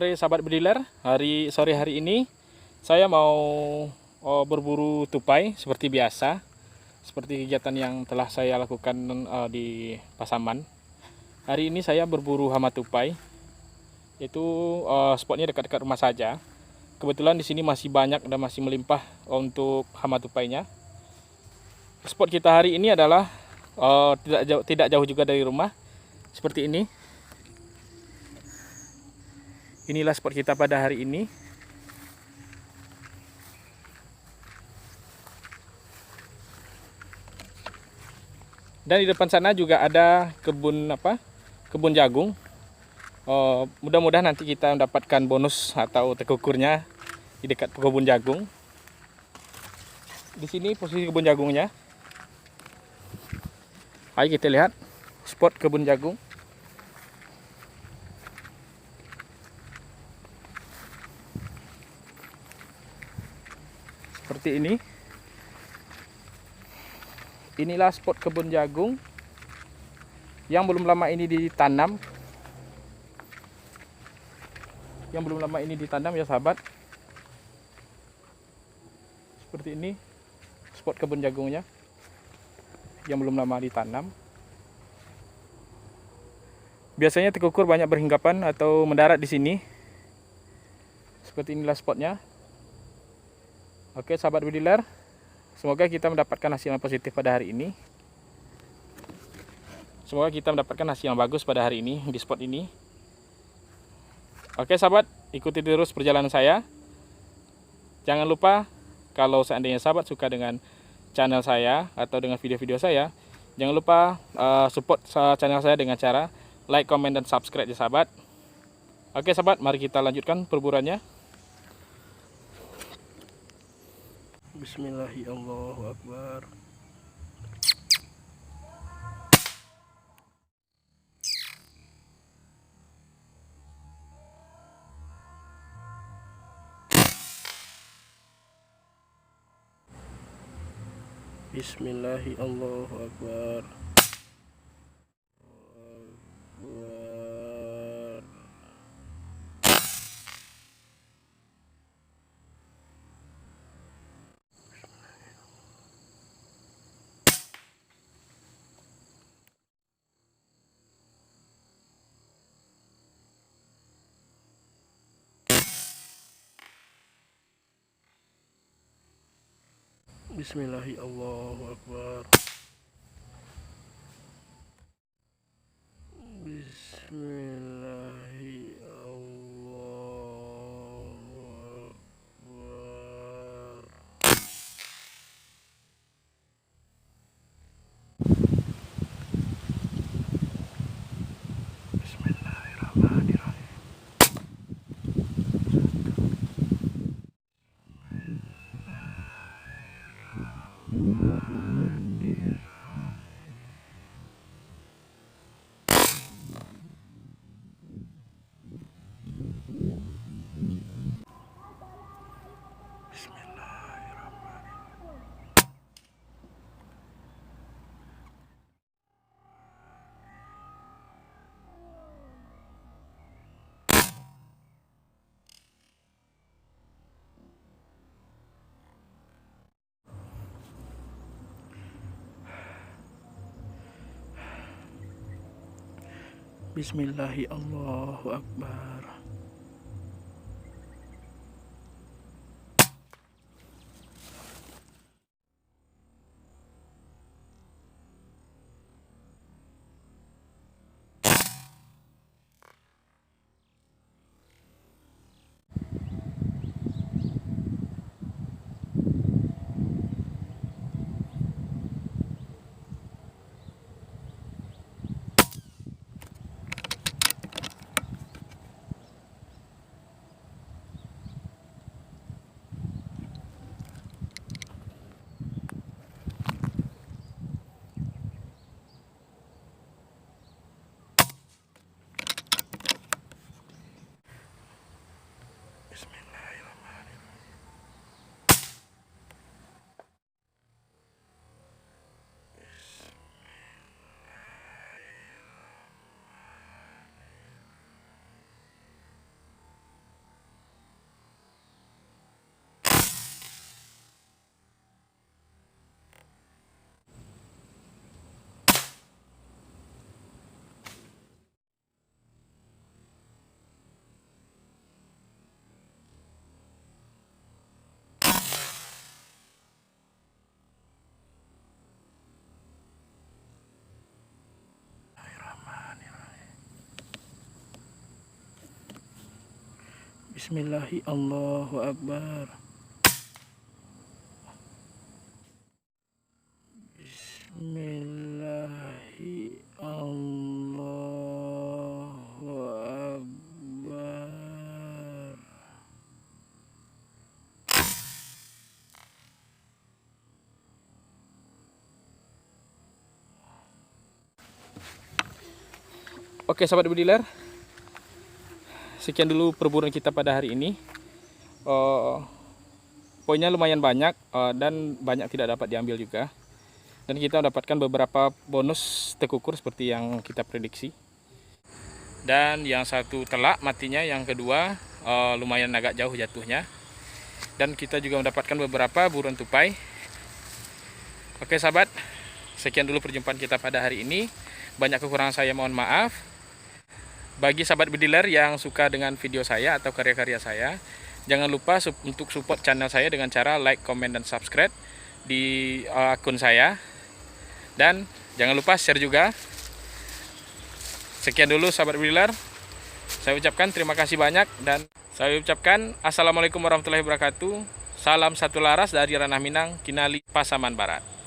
sore sahabat bediler. Sore hari ini saya mau berburu tupai seperti biasa. Seperti kegiatan yang telah saya lakukan di Pasaman. Hari ini saya berburu hama tupai. Itu spotnya dekat-dekat rumah saja. Kebetulan di sini masih banyak dan masih melimpah untuk hama tupainya. Spot kita hari ini adalah tidak jauh juga dari rumah. Seperti ini. Inilah spot kita pada hari ini. Dan di depan sana juga ada kebun jagung. Mudah-mudahan nanti kita mendapatkan bonus atau tekukurnya di dekat kebun jagung. Di sini posisi kebun jagungnya. Ayo kita lihat spot kebun jagung. Seperti ini. Inilah spot kebun jagung yang belum lama ini ditanam. Ya sahabat. Seperti ini spot kebun jagungnya yang belum lama ditanam. Biasanya tekukur banyak berhinggapan atau mendarat di sini. Seperti inilah spotnya. Oke sahabat bediler, semoga kita mendapatkan hasil yang positif pada hari ini. Semoga kita mendapatkan hasil yang bagus pada hari ini di spot ini. Oke sahabat, ikuti terus perjalanan saya. Jangan lupa kalau seandainya sahabat suka dengan channel saya atau dengan video-video saya, jangan lupa support channel saya dengan cara like, comment, dan subscribe ya sahabat. Oke sahabat, mari kita lanjutkan perburuannya. Bismillahirrahmanirrahim. Bismillahirrahmanirrahim. Bismillahirrahmanirrahim. Bismillahirrahmanirrahim. Bismillahi, Allahu Akbar. Bismillahi, Allahu Akbar. Oke sahabat bediler, sekian dulu perburuan kita pada hari ini. Poinnya lumayan banyak dan banyak tidak dapat diambil juga. Dan kita mendapatkan beberapa bonus tekukur seperti yang kita prediksi. Dan yang satu telak matinya, yang kedua lumayan agak jauh jatuhnya. Dan kita juga mendapatkan beberapa buruan tupai. Oke sahabat, sekian dulu perjumpaan kita pada hari ini. Banyak kekurangan saya, mohon maaf. Bagi sahabat bediler yang suka dengan video saya atau karya-karya saya, jangan lupa untuk support channel saya dengan cara like, comment, dan subscribe di akun saya. Dan jangan lupa share juga. Sekian dulu sahabat bediler. Saya ucapkan terima kasih banyak dan saya ucapkan assalamualaikum warahmatullahi wabarakatuh. Salam satu laras dari Ranah Minang, Kinali, Pasaman Barat.